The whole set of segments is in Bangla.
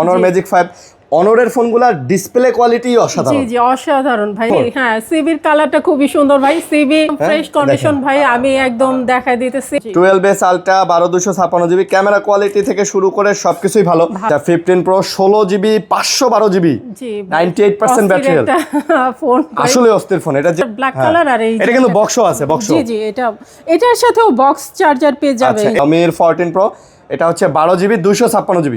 অনর ম্যাজিক 5 অনরের ফোনগুলোর ডিসপ্লে কোয়ালিটি অসাধারণ। জি জি অসাধারণ ভাই। হ্যাঁ সিবির কালারটা খুবই সুন্দর ভাই, সিবি ফ্রেশ কন্ডিশন ভাই, আমি একদম দেখাই দিতেছি। 12s ultra 12256GB camera quality থেকে শুরু করে সবকিছুই ভালো। 15 প্রো 16GB 512GB জি 98% ব্যাটারি হেলথ ফোন, আসলে অস্থির ফোন। এটা যে ব্ল্যাক কালার আর এই এটা কিন্তু বক্সও আছে, বক্স। জি জি এটার সাথেও বক্স চার্জার পেয়ে যাবে। আচ্ছা Xiaomi 14 Pro এটা হচ্ছে 12GB 256GB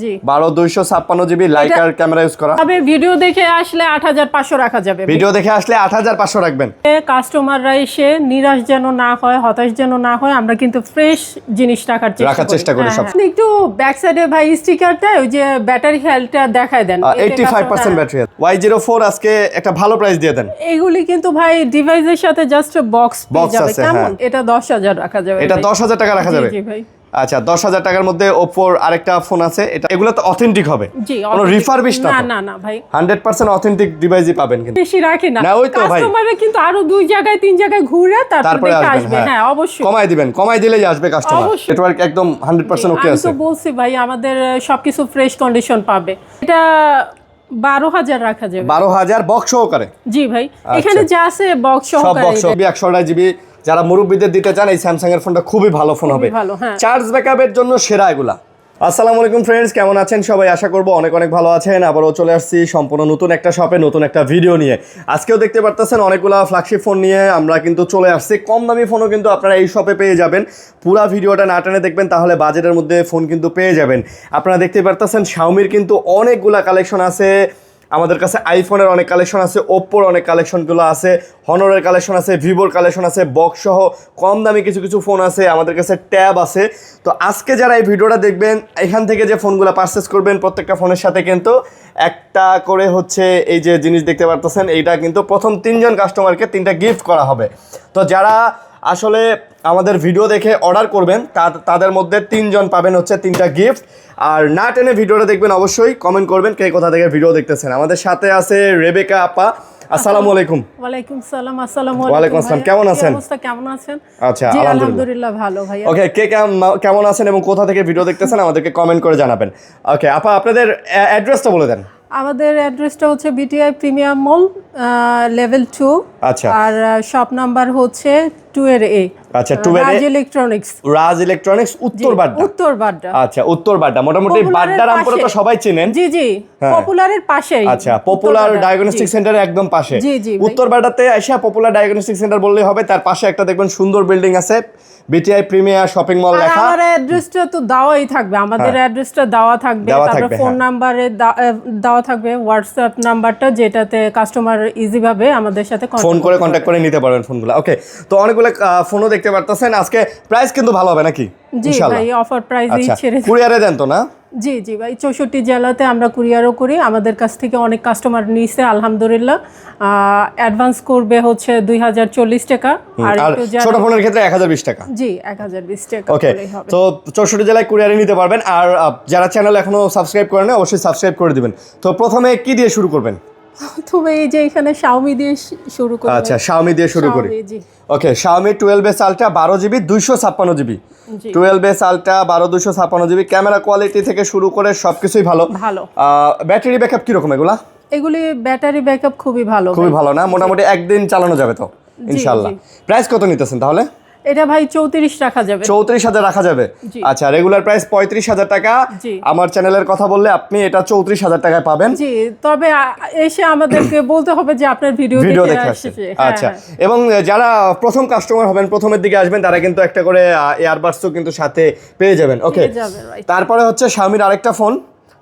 জি 256GB লাইকার ক্যামেরা ইউজ করা। তবে ভিডিও দেখে আসলে 8500 রাখা যাবে। ভিডিও দেখে আসলে 8500 রাখবেন। কাস্টমাররা এসে নিরাশ যেন না হয়, হতাশ যেন না হয়, আমরা কিন্তু ফ্রেশ জিনিস রাখার চেষ্টা করি সব। আপনি একটু ব্যাক সাইডে ভাই স্টিকারটা ওই যে ব্যাটারি হেলথটা দেখায় দেন, 85% ব্যাটারি হেলথ। Y04 আজকে একটা ভালো প্রাইস দিয়ে দেন। এগুলি কিন্তু ভাই ডিভাইসের সাথে জাস্ট বক্স পেয়ে যাবে। কেমন? এটা 10000 রাখা যাবে। এটা 10000 টাকা রাখা যাবে। জি ভাই। আচ্ছা 10000 টাকার মধ্যে ওপ্পোর আরেকটা ফোন আছে, এগুলো তো অথেন্টিক হবে, কোনো রিফারবিশ না। না না ভাই 100% অথেন্টিক ডিভাইসই পাবেন। কিন্তু বেশি রাখি না, ওই তো ভাই কাস্টমাররা কিন্তু আরো 2 জায়গায় 3 জায়গায় ঘুরে তারপরে আসবে। হ্যাঁ অবশ্যই কমাই দিবেন, কমাই দিলেই আসবে কাস্টমার। নেটওয়ার্ক একদম 100% ওকে আছে। আমি তো বলছি ভাই আমাদের সবকিছু ফ্রেশ কন্ডিশন পাবে। এটা 12000 রাখা যাবে। 12000 বক্স সহকারে। জি ভাই এখানে যা আছে বক্স সহকারে। সব বক্স 128GB যারা মুরব্বিদের দিতে চান এই স্যামসাং এর ফোনটা খুবই ভালো ফোন হবে। চার্জ ব্যাকআপের জন্য সেরা এগুলা। আসসালামু আলাইকুম ফ্রেন্ডস, কেমন আছেন সবাই? আশা করবো অনেক অনেক ভালো আছেন। আবারও চলে আসছি সম্পূর্ণ নতুন একটা শপে, নতুন একটা ভিডিও নিয়ে। আজকেও দেখতে পারতেছেন অনেকগুলা ফ্ল্যাগশিপ ফোন নিয়ে আমরা কিন্তু চলে আসছি। কম দামি ফোনও কিন্তু আপনারা এই শপে পেয়ে যাবেন। পুরা ভিডিওটা না টেনে দেখবেন, তাহলে বাজেটের মধ্যে ফোন কিন্তু পেয়ে যাবেন। আপনারা দেখতে পারতেছেন শাওমির কিন্তু অনেকগুলা কালেকশন আছে আমাদের কাছে, আইফোনের অনেক কালেকশন আছে, ওপ্পোর অনেক কালেকশনগুলো আছে, হনরের কালেকশন আছে, ভিভোর কালেকশন আছে, বক্স সহ কম দামি কিছু কিছু ফোন আছে, আমাদের কাছে ট্যাব আছে। তো আজকে যারা এই ভিডিওটা দেখবেন, এখান থেকে যে ফোনগুলো পারচেস করবেন প্রত্যেকটা ফোনের সাথে কিন্তু একটা করে হচ্ছে এই যে জিনিস দেখতে পারতেছেন, এইটা কিন্তু প্রথম 3 জন কাস্টমারকে 3টা গিফট করা হবে। তো যারা আসলে আমাদের ভিডিও দেখে অর্ডার করবেন তাদের মধ্যে 3 জন পাবেন হচ্ছে 3টা গিফট। আর না টেনে ভিডিওটা দেখবেন, অবশ্যই কমেন্ট করবেন কে কোথা থেকে ভিডিও দেখতেছেন। আমাদের সাথে আছে রেবেকা আপা। আসসালামু আলাইকুম। ওয়ালাইকুম সালাম। আসসালামু ওয়ালাইকুম আসসালাম। কেমন আছেন? কেমন আছেন? আচ্ছা জি আলহামদুলিল্লাহ ভালো ভাই। ওকে, কে কেমন আছেন এবং কোথা থেকে ভিডিও দেখতেছেন আমাদেরকে কমেন্ট করে জানাবেন। ওকে আপা, আপনাদের অ্যাড্রেসটা বলে দেন। আমাদের অ্যাড্রেসটা হচ্ছে বিটিআই প্রিমিয়াম মল লেভেল 2। আচ্ছা। আর শপ নাম্বার হচ্ছে 2A। আচ্ছা 2A রাজ ইলেকট্রনিক্স উত্তর বাড্ডা। আচ্ছা উত্তর বাড্ডা, মোটামুটি বাড্ডা রামপুরা তো সবাই চেনেন। জি জি পপুলারের পাশেই। আচ্ছা পপুলার ডায়াগনস্টিক সেন্টারের একদম পাশে। জি জি উত্তর বাড্ডাতে এসে পপুলার ডায়াগনস্টিক সেন্টার বললেই হবে, তার পাশে একটা দেখবেন সুন্দর বিল্ডিং আছে, বিটিআই প্রিমিয়ার শপিং মল লেখা। আমার অ্যাড্রেসটা তো দেওয়াই থাকবে, আমাদের অ্যাড্রেসটা দেওয়া থাকবে, তারপর ফোন নাম্বারে দেওয়া থাকবে, হোয়াটসঅ্যাপ নাম্বারটা যেটাতে কাস্টমার ইজি ভাবে আমাদের সাথে ফোন করে কন্টাক্ট করে নিতে পারবেন ফোনগুলো। ওকে, তো অনেকগুলো ফোনও দেখতে পারতেছেন। আজকে প্রাইস কিন্তু ভালো হবে নাকি? জি ভাই অফার প্রাইসেই ছেড়ে কুরিয়ারে দেন তো না? জি জি ভাই 64 জেলাতে আমরা কুরিয়ারও করি। আমাদের কাছ থেকে অনেক কাস্টমার নিয়েছে আলহামদুলিল্লাহ। অ্যাডভান্স করবে হচ্ছে 2040 টাকা, আর ছোট ফোনের ক্ষেত্রে 1020 টাকা। জি 1020 টাকা। ওকে, তো 64 জেলায় কুরিয়ারে নিতে পারবেন। আর যারা চ্যানেল এখনো সাবস্ক্রাইব করেন না অবশ্যই সাবস্ক্রাইব করে দিবেন। তো প্রথমে কি দিয়ে শুরু করবেন? তবে এই যে এখানে Xiaomi দিয়ে শুরু করি। আচ্ছা Xiaomi দিয়ে শুরু করি। ওকে, Xiaomi 12s ultra 12GB 256GB 12s ultra 256GB camera quality থেকে শুরু করে সবকিছুই ভালো। ব্যাটারি ব্যাকআপ কি রকম এগুলি ব্যাটারি ব্যাকআপ খুবই ভালো না? মোটামুটি একদিন চালানো যাবে তো ইনশাআল্লাহ। প্রাইস কত নিতেছেন তাহলে? এটা ভাই 34 রাখা যাবে। 34000 রাখা যাবে। আচ্ছা রেগুলার প্রাইস 35000 টাকা। আমার চ্যানেলের কথা বললে আপনি এটা 34000 টাকায় পাবেন। জি, তবে এসে আমাদেরকে বলতে হবে যে আপনার ভিডিও দেখে আসছে। আচ্ছা, এবং যারা প্রথম কাস্টমার হবেন, প্রথমের দিকে আসবেন, তারা কিন্তু একটা করে এয়ারবাডসও কিন্তু সাথে পেয়ে যাবেন। ওকে, তারপরে হচ্ছে Xiaomiর আরেকটা ফোন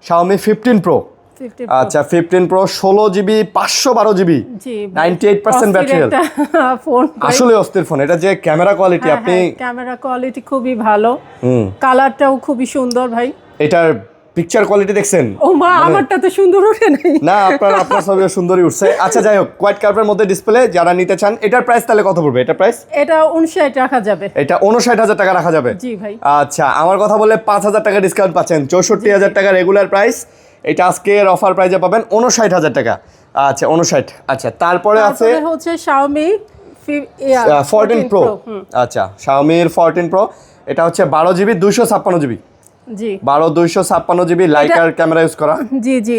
Xiaomi 15 Pro। আচ্ছা 15 Pro 16GB 512GB 98% battery health phone আসলে অস্থির ফোন। এটা যে ক্যামেরা কোয়ালিটি, আপনি ক্যামেরা কোয়ালিটি খুবই ভালো, কালারটাও খুবই সুন্দর ভাই। এটার পিকচার কোয়ালিটি দেখছেন? ও মা, আমারটা তো সুন্দর ওঠে নাই। না, আপনার সবই সুন্দরই উঠছে। আচ্ছা যাই হোক, হোয়াইট কার্ভের মধ্যে ডিসপ্লে যারা নিতে চান, এটার প্রাইস তাহলে কত পড়বে? এটা প্রাইস এটা 59 রাখা যাবে। এটা 59000 টাকা রাখা যাবে। জি ভাই। আচ্ছা, আমার কথা বলে 5000 টাকা ডিসকাউন্ট পাচ্ছেন। 64000 টাকা রেগুলার প্রাইস, এটা আজকের অফার প্রাইসে পাবেন 59000 টাকা। আচ্ছা 59। আচ্ছা তারপরে আছে হচ্ছে Xiaomi 14 Pro। আচ্ছা Xiaomi 14 Pro এটা হচ্ছে 12GB 256GB জি 12256 জিবি লাইকার ক্যামেরা ইউজ করা। জি জি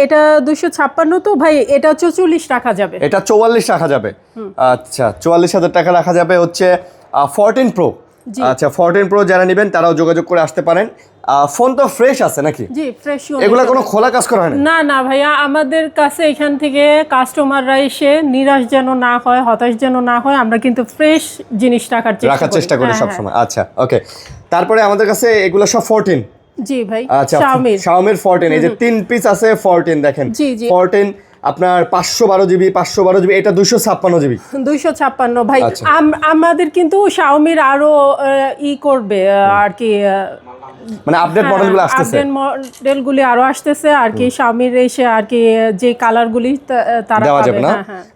এটা 256 তো ভাই, এটা 44 রাখা যাবে। এটা 44 রাখা যাবে। আচ্ছা 44,000 টাকা রাখা যাবে হচ্ছে 14 প্রো। আচ্ছা 14 প্রো যারা নেবেন তারাও যোগাযোগ করে আসতে পারেন। ফোন তো ফ্রেশ আছে নাকি? জি ফ্রেশ। এগুলা কোনো খোলা কাজ করা হয় না? না ভাইয়া, আমাদের কাছে এখান থেকে কাস্টমাররা এসে নিরাশ যেন না হয়, হতাশ যেন না হয়, আমরা কিন্তু ফ্রেশ জিনিস রাখার চেষ্টা করি সব সময়। আচ্ছা ওকে, তারপরে আমাদের কাছে এগুলো সব 14। জি ভাই, আচ্ছা Xiaomi 14, এই যে 3 পিস আছে 14 দেখেন। জি জি 14 আপনার 512 জিবি এটা 256 জিবি। 256 ভাই। আমাদের কিন্তু Xiaomi আরো করবে আর কি, মানে আপডেট মডেলগুলো আসতেছে, আপডেট মডেলগুলি আরো আসতেছে আর কি। Xiaomi এসে আর কি যে কালারগুলি তারা দেওয়া যাবে না।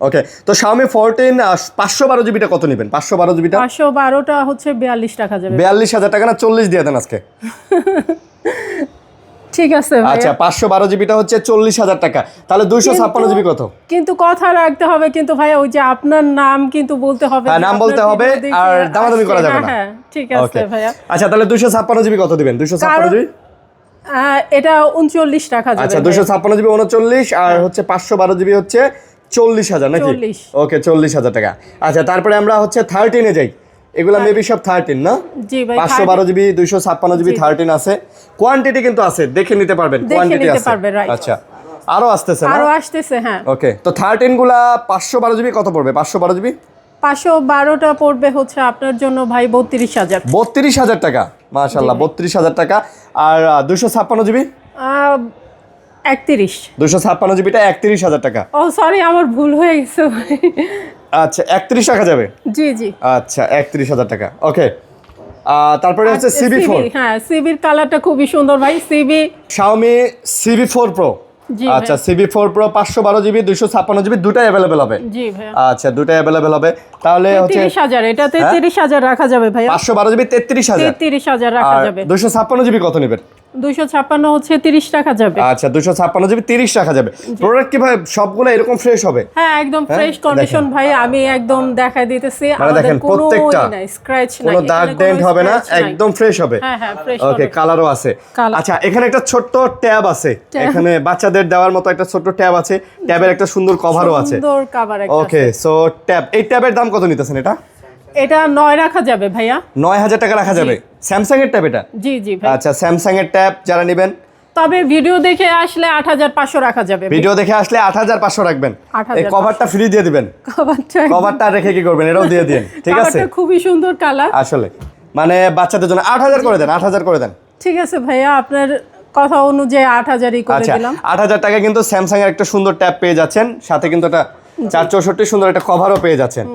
ওকে, তো Xiaomi 14 512 জিবিটা কত নেবেন? 512 জিবিটা 512টা হচ্ছে 42 টাকা যাবে। 42,000 টাকা না 40 দিয়ে দেন আজকে। ঠিক আছে ভাই। আচ্ছা 512 জিবিটা হচ্ছে 40,000 টাকা, তাহলে 256 জিবি কত? কিন্তু কথা রাখতে হবে কিন্তু ভাই, ওই যে আপনার নাম কিন্তু বলতে হবে। হ্যাঁ নাম বলতে হবে, আর দামাদামি করা যাবে না। হ্যাঁ ঠিক আছে ভাইয়া। আচ্ছা তাহলে 256 জিবি কত দিবেন? 256 জিবি এটা 39 টাকা যাবে। আচ্ছা 256 জিবি 39, আর হচ্ছে 512 জিবি হচ্ছে 40,000 নাকি? ওকে 40,000 টাকা। আচ্ছা তারপরে আমরা হচ্ছে 13 এ যাই। এগুলা মেবি সব 13 না? জি ভাই 512 জিবি 256 জিবি 13 আছে। কোয়ান্টিটি কিন্তু আছে, দেখে নিতে পারবেন, কোয়ান্টিটি আছে। আচ্ছা আরো আসতেছে না? আরো আসতেছে হ্যাঁ। ওকে, তো 13 গুলা 512 জিবি কত পড়বে? 512 জিবি 512টা পড়বে হচ্ছে আপনার জন্য ভাই 32,000। 32,000 টাকা, মাশাআল্লাহ 32,000 টাকা। আর 256 জিবি 31। 256 জিবিটা 31,000 টাকা। ও সরি, আমার ভুল হয়ে গেছে ভাই। আচ্ছা 31 টাকা যাবে। জি জি আচ্ছা 31,000 টাকা। ওকে, তারপরে হচ্ছে CB4। হ্যাঁ CB-র কালারটা খুবই সুন্দর ভাই। Xiaomi CB4 Pro। আচ্ছা CB4 Pro 512 জিবি 256 জিবি দুটাই अवेलेबल হবে। জি ভাই। আচ্ছা দুটাই अवेलेबल হবে, তাহলে হচ্ছে 33,000। এটা 33,000 রাখা যাবে ভাই। 512 জিবি 33,000। 33,000 রাখা যাবে। 256 জিবি কত নেবেন? 256 হচ্ছে 30 টাকা যাবে। আচ্ছা 256 জিবি 30 টাকা যাবে। প্রোডাক্ট কি ভাই সবগুলো এরকম ফ্রেশ হবে? হ্যাঁ একদম ফ্রেশ কন্ডিশন ভাই, আমি একদম দেখাই দিতেছি। মানে দেখেন প্রত্যেকটা স্ক্র্যাচ নাই, কোনো দাগ ডেন্ট হবে না, একদম ফ্রেশ হবে। হ্যাঁ হ্যাঁ ফ্রেশ। ওকে, কালারও আছে। আচ্ছা এখানে একটা ছোট্ট ট্যাব আছে, এখানে বাচ্চাদের দেওয়ার মতো একটা ছোট্ট ট্যাব আছে। ট্যাবের একটা সুন্দর কভারও আছে। সুন্দর কভার একটা। ওকে, সো ট্যাব, এই ট্যাবের দাম কত নিতেছেন এটা? এটা 9 রাখা যাবে ভাইয়া। 9,000 টাকা রাখা যাবে। স্যামসাং এর ট্যাব এটা? জি জি ভাই। আচ্ছা স্যামসাং এর ট্যাব যারা নেবেন, তবে ভিডিও দেখে আসলে 8,500 রাখা যাবে। ভিডিও দেখে আসলে 8,500 রাখবেন। 8,500 এই কভারটা ফ্রি দিয়ে দিবেন। কভারটা রেখে কি করবেন? এটাও দিয়ে দিন, ঠিক আছে? কভারটা খুবই সুন্দর কালার। আসলে মানে বাচ্চাদের জন্য 8,000 করে দেন, 8,000 করে দেন। ঠিক আছে ভাইয়া, আপনার কথা অনুযায়ী 8,000ই করে দিলাম। 8,000 টাকা কিন্তু স্যামসাং এর একটা সুন্দর ট্যাব পেয়ে যাচ্ছেন, সাথে কিন্তু একটা 464 সুন্দর একটা কভারও পেয়ে যাচ্ছেন।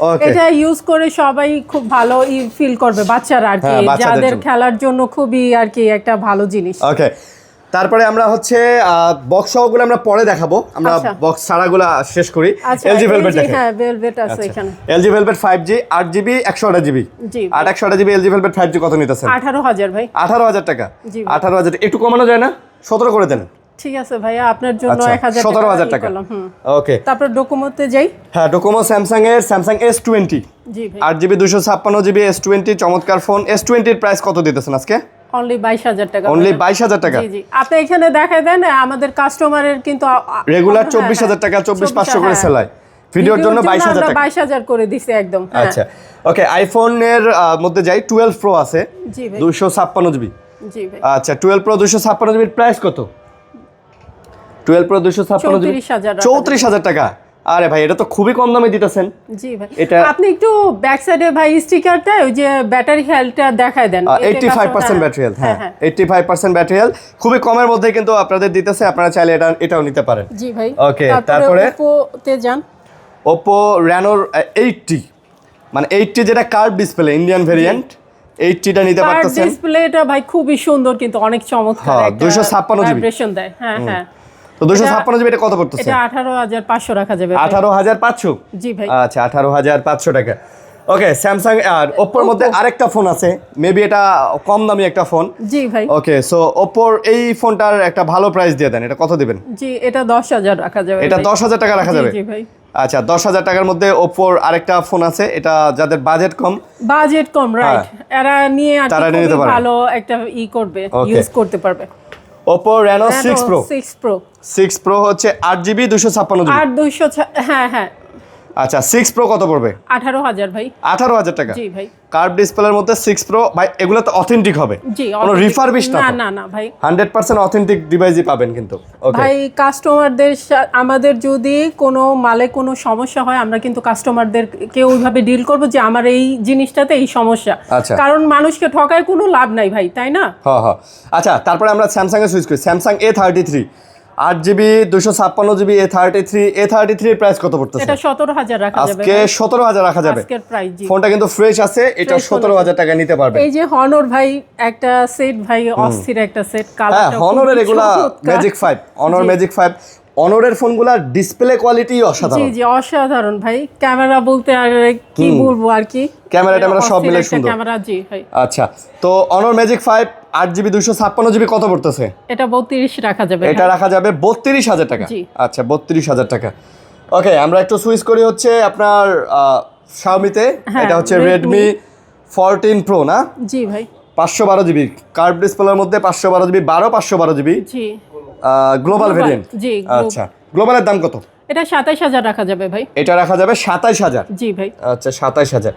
ওকে, এটা ইউজ করে সবাই খুব ভালো ফিল করবে, বাচ্চারা আর কি, যাদের খেলার জন্য খুবই আর কি একটা ভালো জিনিস। ওকে, তারপরে আমরা হচ্ছে বক্স সহগুলো আমরা পরে দেখাবো, আমরা বক্স ছাড়াগুলো শেষ করি। LG Velvet দেখেন। হ্যাঁ ভেলভেট আছে এখানে। LG Velvet 5G 8GB 128GB। জি 128GB LG Velvet 5G কত নিতেছেন? 18,000 ভাই। 18,000 টাকা। 18,000 একটু কমানো যায় না? 17 করে দেন। ঠিক আছে ভাইয়া, আপনার জন্য 1,000 17,000 টাকা। ওকে, তারপর ডোকোমোতে যাই। হ্যাঁ ডোকোমো স্যামসাং এর Samsung S20। জি ভাই। 8GB 256GB S20 চমৎকার ফোন। S20 এর প্রাইস কত দিতেছেন আজকে? অনলি 22,000 টাকা। অনলি 22,000 টাকা। জি জি, আপনি এখানে দেখায় দেন, আমাদের কাস্টমারের কিন্তু রেগুলার 24,000 টাকা, 24,500 করে সেল হয়। ভিডিওর জন্য 22,000 টাকা। 22,000 করে দিছি একদম। আচ্ছা ওকে, আইফোনের মধ্যে যাই। 12 Pro আছে। জি ভাই। 256GB। জি ভাই। আচ্ছা 12 Pro 256GB এর প্রাইস কত? 12 Pro 256GB 34,000 টাকা। আরে ভাই এটা তো খুবই কম দামে দিতেছেন। জি ভাই, এটা আপনি একটু ব্যাক সাইডে ভাই স্টিকারটা, ওই যে ব্যাটারি হেলথটা দেখায় দেন। 85% ব্যাটারি হেলথ। হ্যাঁ 85% ব্যাটারি হেলথ, খুবই কমের মধ্যে কিন্তু আপনাদের দিতেছে, আপনারা চাইলে এটাও নিতে পারেন। জি ভাই। ওকে, তারপরে Oppo তে যান। Oppo Reno 80, মানে 80 যেটা কার্ভ ডিসপ্লে ইন্ডিয়ান ভেরিয়েন্ট, 80টা নিতে পারতেছেন। ডিসপ্লেটা ভাই খুবই সুন্দর, কিন্তু অনেক চমৎকার। হ্যাঁ 256GB ভাইব্রেশন দেয়। হ্যাঁ হ্যাঁ। তো 256GB এটা কত পড়তেছে? এটা 18,500 রাখা যাবে। 18,500? জি ভাই। আচ্ছা 18,500 টাকা। ওকে, স্যামসাং আর Oppoর মধ্যে আরেকটা ফোন আছে, মেবি এটা কম দামি একটা ফোন। জি ভাই। ওকে, সো Oppoর এই ফোনটার একটা ভালো প্রাইস দিয়ে দেন, এটা কত দিবেন? জি এটা 10,000 রাখা যাবে। এটা 10,000 টাকা রাখা যাবে। জি ভাই। আচ্ছা 10,000 টাকার মধ্যে ওপ্পোর আরেকটা ফোন আছে, এটা যাদের বাজেট কম রাইট, এরা নিয়ে আর তারা কি নিয়ে নিতে খুবই পারে। ভালো একটা করবে, Okay. ইউজ করতে পারবে। Oppo Reno 6 pro 6 pro 6 pro হচ্ছে 8GB 256GB। আর 200, হ্যাঁ আচ্ছা 6 প্রো কত পড়বে? 18,000 ভাই। 18,000 টাকা। জি ভাই। কার্ভ ডিসপ্লের মধ্যে 6 প্রো ভাই, এগুলো তো অথেন্টিক হবে, জি, কোনো authentic। রিফারবিশ না তো? না ভাই, 100% অথেন্টিক ডিভাইসই পাবেন কিন্তু। ওকে ভাই কাস্টমারদের আমাদের যদি কোনো মালে কোনো সমস্যা হয়, আমরা কিন্তু কাস্টমারদেরকে ওইভাবে ডিল করব যে আমার এই জিনিসটাতে এই সমস্যা, আচ্ছা। কারণ মানুষকে ঠকায় কোনো লাভ নাই ভাই, তাই না? হ্যাঁ। আচ্ছা তারপরে আমরা স্যামসাং এ সুইচ করি। Samsung A33 8GB 256GB A33 এর প্রাইস কত পড়তেছে? এটা 17,000 রাখা যাবে আজকে ভাই। 17,000 রাখা যাবে। আজকের প্রাইস জি। ফোনটা কিন্তু ফ্রেশ আছে, এটা Fresh 17,000 টাকা নিতে পারবে। এই যে হনর ভাই একটা সেট ভাই, অস্থির একটা সেট, হ্যাঁ কালারটা হনরের এগুলা ম্যাজিক 5 অনর ম্যাজিক 5 অনরের ফোনগুলার ডিসপ্লে কোয়ালিটি জি অসাধারণ। জি অসাধারণ ভাই, ক্যামেরা বলতে আর কি বলবো আর কি, ক্যামেরা সব অস্থির মিলে একটা সুন্দর। ক্যামেরা জি ভাই। আচ্ছা তো অনর ম্যাজিক 5 8GB 256GB কত পড়তেছে? এটা 32 রাখা যাবে এটা ভাই। রাখা যাবে 32,000 টাকা। জি। আচ্ছা 32,000 টাকা। ওকে আমরা একটু সুইচ করি হচ্ছে আপনার Xiaomi-তে। হ্যাঁ, এটা হচ্ছে Redmi। Redmi 14 Pro না? জি ভাই। 512GB কার্ভ ডিসপ্লের মধ্যে 512GB 512GB জি গ্লোবাল ভেরিয়েন্ট। জি, আচ্ছা গ্লোবালের দাম কত? এটা 27,000 রাখা যাবে ভাই। এটা রাখা যাবে 27,000। জি ভাই। আচ্ছা 27,000।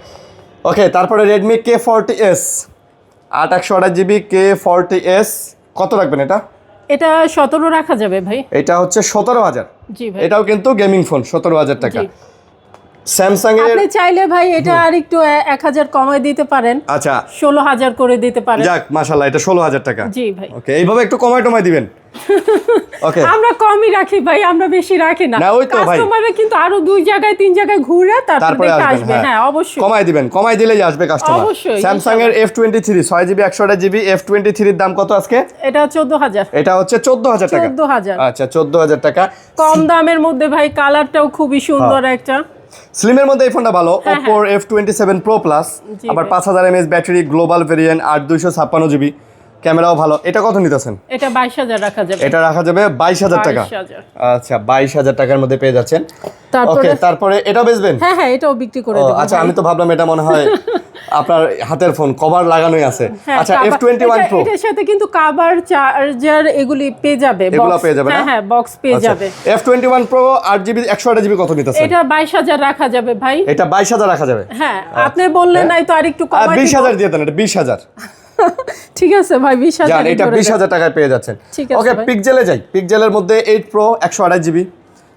ওকে তারপরে Redmi K40S 8/128GB K40S কত রাখবেন এটা? এটা 17 রাখা যাবে ভাই। এটা হচ্ছে 17,000। জি ভাই। এটাও কিন্তু গেমিং ফোন 17,000 টাকা। জি। স্যামসাং এর আপনি চাইলে ভাই এটা আর একটু 1,000 কমায় দিতে পারেন, আচ্ছা 16,000 করে দিতে পারেন। যাক মাশাআল্লাহ এটা 16,000 টাকা। জি ভাই। ওকে এইভাবে একটু কমায় দিবেন। ওকে আমরা কমই রাখি ভাই, আমরা বেশি রাখি না। না, ওই তো ভাই। কাস্টমাররা কিন্তু আরো 2 জায়গায় 3 জায়গায় ঘুরে তারপর তারপরে দেখে আসবেন। আসবে। হ্যাঁ অবশ্যই কমায় দিলেই আসবে কাস্টমার। অবশ্যই, স্যামসাং এর F23 6GB 128GB F23 এর দাম কত আজকে? এটা 14,000। এটা হচ্ছে 14,000 টাকা। 14,000 আচ্ছা 14,000 টাকা। কম দামের মধ্যে ভাই, কালারটাও খুবই সুন্দর একটা। স্লিমের মধ্যে এই ফোনটা ভালো, Oppo F27 Pro Plus, জি আবার ভাই। 5000 mAh battery, global variant, 8/256GB, ক্যামেরাও ভালো। এটা কত নিতেছেন? এটা 22,000 রাখা যাবে। এটা রাখা যাবে 22,000 টাকা। 22,000 আচ্ছা 22,000 টাকার মধ্যে পেয়ে যাচ্ছেন। তারপরে ওকে তারপরে এটা বেচবেন? হ্যাঁ এটাও বিক্রি করে ও, দেব। আচ্ছা আমি তো ভাবলাম এটা মনে হয় আপনার হাতের ফোন, কভার লাগানোই আছে। আচ্ছা F21 Pro এটার সাথে কিন্তু কভার, চার্জার এগুলি পেয়ে যাবে, এগুলো পেয়ে যাবে না? হ্যাঁ বক্স পেয়ে যাবে। F21 Pro 8GB 128GB কত নিতেছেন? এটা 22,000 রাখা যাবে ভাই। এটা 22,000 রাখা যাবে। হ্যাঁ আপনি বললেন নাই তো আরেকটু আর কমাই দিব। 20,000 দিয়ে দেন, এটা 20,000 ঠিক আছে ভাই, 20,000 জান, এটা 20,000 টাকায় পেয়ে যাচ্ছেন। ঠিক আছে ওকে ভাই। পিক্সেলে যাই। পিক্সেলের মধ্যে 8 Pro 128GB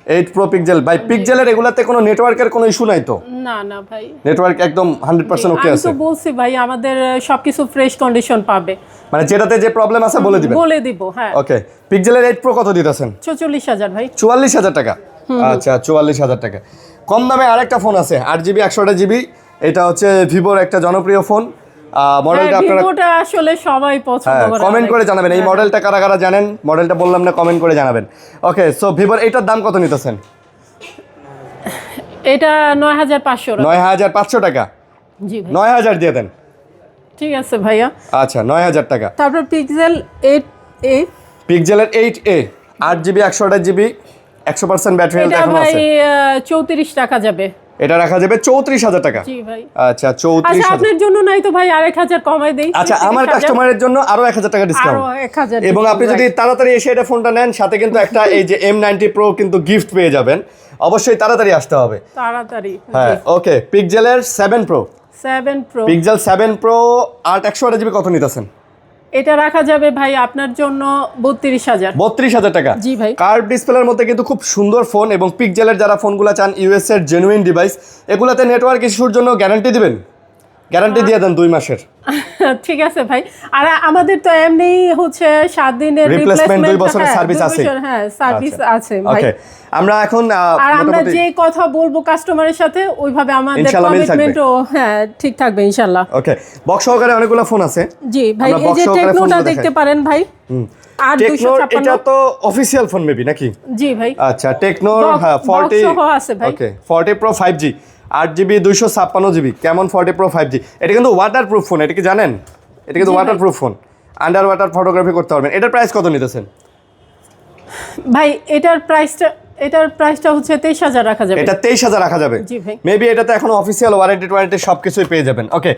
8 Pro পিক্সেল। ভাই পিক্সেলের এগুলাতে কোনো নেটওয়ার্কের কোনো ইস্যু নাই তো? না ভাই, নেটওয়ার্ক একদম 100% ওকে আমি আছে? তো বলছি ভাই আমাদের সবকিছু ফ্রেশ কন্ডিশন পাবে, মানে যেটাতে যে প্রবলেম আছে বলে দিবেন। বলে দিব। হ্যাঁ ওকে পিক্সেলের 8 Pro কত দিতেছেন? 44,000 ভাই। 44,000 টাকা। আচ্ছা 44,000 টাকা। কম দামে আরেকটা ফোন আছে 8GB 128GB, এটা হচ্ছে ভিভোর একটা জনপ্রিয় ফোন। মডেলটা আপনারা ভিভোটা আসলে সবাই পছন্দ করে। কমেন্ট করে জানাবেন এই মডেলটা কারা কারা জানেন। মডেলটা বললাম না, কমেন্ট করে জানাবেন। ওকে সো ভিভোর এইটার দাম কত নিতেছেন? এটা 9,500 টাকা। 9,500 টাকা। জি ভাই 9,000 দিয়ে দেন। ঠিক আছে ভাইয়া। আচ্ছা 9,000 টাকা। তারপর পিক্সেল 8a, পিক্সেলের 8A 8GB 128GB 100% battery health এটা এখন ভাই আছে। 34 টাকা যাবে। এটা রাখা যাবে 34,000 টাকা। জি ভাই। আচ্ছা আচ্ছা 34,000। আপনার জন্য নাই তো ভাই 1,000 কমাই দেই। আচ্ছা আমার 30,000 কাস্টমারের জন্য আরো 1,000 টাকা ডিসকাউন্ট। আরো 1,000 এবং আপনি যদি তাড়াতাড়ি এসে এটা ফোনটা নেন, সাথে কিন্তু একটা এই যে M90 Pro কিন্তু গিফট পেয়ে যাবেন। অবশ্যই তাড়াতাড়ি আসতে হবে। তাড়াতাড়ি। হ্যাঁ ওকে পিক্সেলের 7 Pro 7 Pro pixel 7 Pro 8/128GB কত নিতেছেন? এটা রাখা যাবে ভাই আপনার জন্য 32,000। 32,000 টাকা। জি ভাই। কার্ভ ডিসপ্লের মধ্যে কিন্তু খুব সুন্দর ফোন, এবং পিক্সেলের যারা ফোনগুলো চান ইউএস এর জেনুইন ডিভাইস, এগুলাতে নেটওয়ার্ক ইস্যুর জন্য গ্যারান্টি দিবেন? গ্যারান্টি দিয়ে দেন 2 মাসের। ঠিক আছে ভাই। আর আমাদের তো এমনি হচ্ছে 7 দিনের Replacement, 2 রিপ্লেসমেন্ট, বছরের service আছে। হ্যাঁ সার্ভিস আছে ভাই। ওকে আমরা এখন আর আমরা মোটামুটি যে কথা বলবো কাস্টমারের সাথে ওইভাবে আমাদের ইনশাআল্লাহ মিল থাকবে। কমিটমেন্টও হ্যাঁ ঠিক থাকবে ইনশাআল্লাহ। ওকে বক্স সহকারে অনেকগুলো ফোন আছে। জি ভাই আমরা এই box যে সহকারে টেকনোটা ফোনগুলো দেখতে দেখাই। পারেন ভাই। আর টেকনোর এটা 256। তো অফিশিয়াল ফোন মেবি নাকি? জি ভাই। আচ্ছা টেকনোর Box- হ্যাঁ box 40 সহ আছে ভাই। ওকে 40 Pro 5G 8GB 256GB কেমন 40 Pro 5G। এটা কিন্তু ওয়াটারপ্রুফ ফোন, এটা কি জানেন? এটা কিন্তু জি ভাই। Waterproof phone, under water photography করতে পারবেন। এটার প্রাইস কত নিতেছেন? ভাই এটার প্রাইসটা এটার প্রাইসটা হচ্ছে 23000 রাখা যাবে। এটা 23000 রাখা যাবে। জি ভাই। মেবি এটাতে এখন অফিসিয়াল ওয়ারেন্টি সবকিছুই পেয়ে যাবেন। ওকে,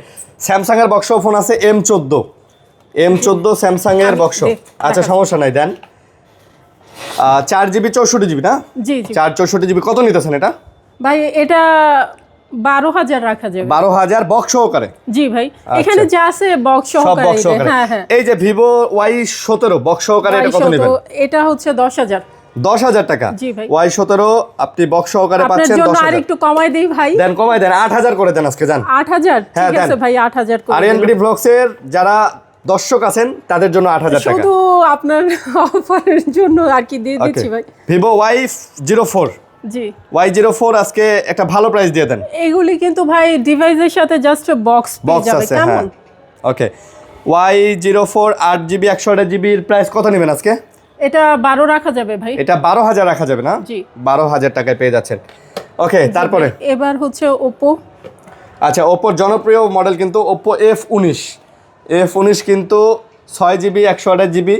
স্যামসাং এর বক্স ফোন আছে M14 স্যামসাং এর বক্স। আচ্ছা সমস্যা নাই, দেন 4GB 64GB না? জি জি 464GB কত নিতেছেন এটা? ভাই এটা 12000 রাখা যাবে। 12000 বক্স সহকারে? জি ভাই, এখানে যা আছে বক্স সব সহকারে। বক্স সহকারে। হ্যাঁ হ্যাঁ। এই যে Vivo Y17 বক্স সহকারে এটা কত নেবেন? এটা হচ্ছে 10000। 10000 টাকা। জি ভাই। Y17 আপনি বক্স সহকারে পাচ্ছেন 10000। আপনার জন্য আরেকটু কমাই দেই ভাই। দেন কমাই দেন, 8000 করে দেন আজকে জান। 8000 ঠিক আছে ভাই, 8000 করে। আরিয়ানবিডি ব্লগস এর যারা দর্শক আছেন তাদের জন্য 8000 টাকা। শুধু আপনার অফারের জন্য আর কি দিয়ে দিচ্ছি ভাই। Vivo Y04। জি Y04 আজকে একটা ভালো প্রাইস দিয়ে দেন। এগুলি কিন্তু ভাই ডিভাইসের সাথে জাস্ট বক্স পেয়ে যাবে, আছে কেমন? ওকে, Y04 8GB 128GB এর প্রাইস কত নেবেন আজকে? এটা 12 রাখা যাবে ভাই। এটা 12000 রাখা যাবে না? জি 12000 টাকায় পেয়ে যাচ্ছেন। ওকে, তারপরে এবার হচ্ছে Oppo। আচ্ছা, Oppo জনপ্রিয় মডেল কিন্তু Oppo F19 কিন্তু 6GB 128GB।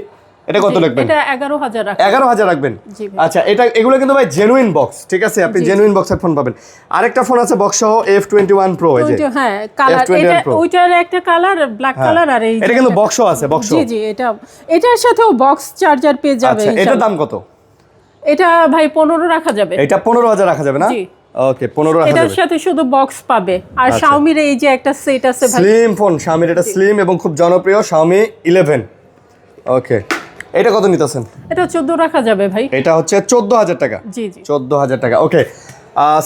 এটা কত রাখবেন? এটা 11000 রাখা। 11000 রাখবেন? জি ভাই। আচ্ছা, এগুলো কিন্তু ভাই জেনুইন বক্স, ঠিক আছে? আপনি জেনুইন বক্সের ফোন পাবেন। আরেকটা ফোন আছে বক্স সহ F21 Pro, এই যে হ্যাঁ কালার, এটা ওইটার একটা কালার ব্ল্যাক কালার, আর এই এটা কিন্তু বক্সও আছে, বক্স। জি জি এটার সাথেও বক্স চার্জার পেয়ে যাবে। আচ্ছা, এটার দাম কত? এটা ভাই 15 রাখা যাবে। এটা 15000 রাখা যাবে না? জি ওকে, 15 রাখা যাবে। এটার সাথে শুধু বক্স পাবে। আর Xiaomi এর এই যে একটা সেট আছে ভাই, স্লিম ফোন। Xiaomi এটা স্লিম এবং খুব জনপ্রিয় Xiaomi 11। ওকে, এটা কত নিতেছেন? এটা 14 রাখা যাবে ভাই। এটা হচ্ছে 14000 টাকা। জি জি 14000 টাকা। ওকে,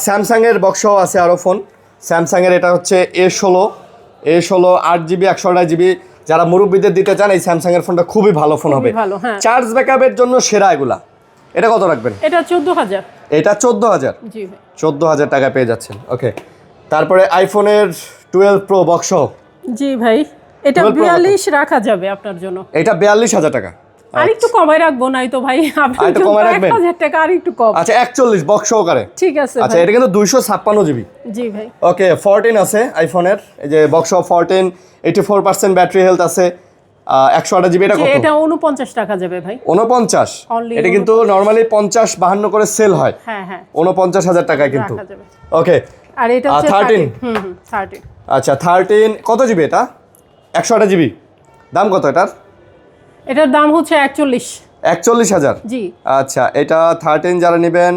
স্যামসাং এর বক্সও আছে আরো ফোন। স্যামসাং এর এটা হচ্ছে A16 8GB 128GB। যারা মুরব্বিদের দিতে চান এই স্যামসাং এর ফোনটা খুবই ভালো ফোন হবে। ভালো, হ্যাঁ। চার্জ ব্যাকআপের জন্য সেরা এগুলা। এটা কত রাখবেন? এটা 14000। এটা 14000। জি ভাই 14000 টাকা পেয়ে যাচ্ছেন। ওকে, তারপরে আইফোনের 12 প্রো বক্স। জি ভাই, এটা 42 রাখা যাবে আপনার জন্য। এটা 42000 টাকা। আরেকটু কমাই রাখবো, নাই তো ভাই আপনার আরেকটু জন্য কমায় রাখবেন? 1000 টাকা আরেকটু কম। আচ্ছা, 41 বক্স সহকারে। ঠিক আছে আচ্ছা, ভাই। এটা কিন্তু 256GB। জি ভাই। ওকে, 14 আছে আইফোনের, এই যে বক্স 14 84% ব্যাটারি হেলথ আছে। 128GB। এটা কত? এটা 49 টাকা যাবে ভাই। 49? Only এটা কিন্তু নরমালি 50-52 করে সেল হয়। হ্যাঁ হ্যাঁ 49000 টাকায় কিন্তু। রাখা যাবে। ওকে, আর এটা হচ্ছে 13। 13। আচ্ছা, 13 কত জিবি এটা? 128GB। দাম কত এটার? এটার দাম হচ্ছে 41000। জি আচ্ছা, এটা 13 যারা নেবেন,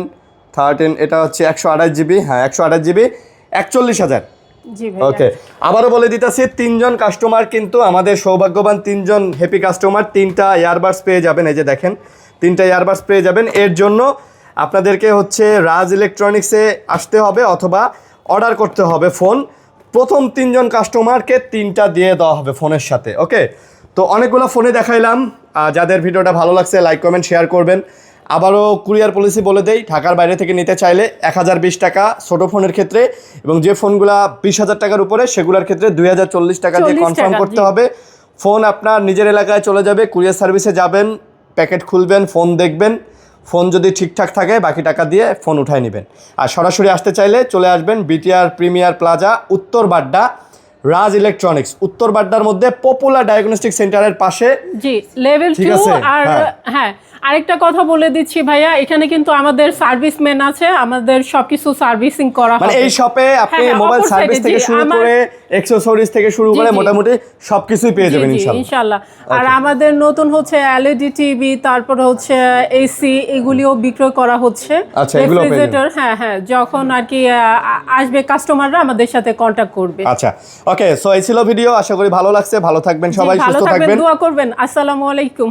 13 এটা হচ্ছে 128GB। হ্যাঁ, 128GB 41000। জি ভাই। ওকে, আবারও বলে দিতেছি, 3জন কাস্টমার কিন্তু আমাদের সৌভাগ্যবান, 3জন হ্যাপি কাস্টমার 3টা ইয়ারবাডস পেয়ে যাবেন। এই যে দেখেন, 3টা ইয়ারবাডস পেয়ে যাবেন। এর জন্য আপনাদেরকে হচ্ছে রাজ ইলেকট্রনিক্সে আসতে হবে অথবা অর্ডার করতে হবে ফোন। প্রথম 3জন কাস্টমারকে 3টা দিয়ে দেওয়া হবে ফোনের সাথে। ওকে, তো অনেকগুলো ফোনে দেখাইলাম। যাদের ভিডিওটা ভালো লাগছে লাইক কমেন্ট শেয়ার করবেন। আবারও কুরিয়ার পলিসি বলে দেই, ঢাকার বাইরে থেকে নিতে চাইলে 1020 টাকা ছোটো ফোনের ক্ষেত্রে, এবং যে ফোনগুলা 20000 টাকার উপরে সেগুলোর ক্ষেত্রে 2040 টাকা দিয়ে কনফার্ম করতে হবে। ফোন আপনার নিজের এলাকায় চলে যাবে, কুরিয়ার সার্ভিসে যাবেন, প্যাকেট খুলবেন, ফোন দেখবেন, ফোন যদি ঠিকঠাক থাকে বাকি টাকা দিয়ে ফোন উঠায় নেবেন। আর সরাসরি আসতে চাইলে চলে আসবেন বিটিআর প্রিমিয়ার প্লাজা, উত্তর বাড্ডা, রাজ ইলেকট্রনিক্স, উত্তর বাড্ডার মধ্যে পপুলার ডায়াগনস্টিক সেন্টারের পাশে। জি, লেভেল 2। আর হ্যাঁ, আরেকটা কথা বলে দিচ্ছি ভাইয়া, এখানে কিন্তু আমাদের সার্ভিসম্যান আছে, আমাদের সবকিছু সার্ভিসিং করা হবে। মানে এই শপে আপনি মোবাইল সার্ভিস থেকে শুরু করে অ্যাকসেসরিজ থেকে শুরু করে মোটামুটি সবকিছুই পেয়ে যাবেন ইনশাআল্লাহ। আর আমাদের নতুন হচ্ছে এলইডি টিভি, তারপর হচ্ছে এসি, এগুলিও বিক্রয় করা হচ্ছে। আচ্ছা, এগুলো রেফ্রিজারেটর। হ্যাঁ হ্যাঁ, যখন আর কি আসবে কাস্টমাররা আমাদের সাথে কন্টাক্ট করবে। আচ্ছা, ওকে, সো এই ছিল ভিডিও। আশা করি ভালো লাগছে। ভালো থাকবেন সবাই, সুস্থ থাকবেন, দোয়া করবেন। আসসালামু আলাইকুম।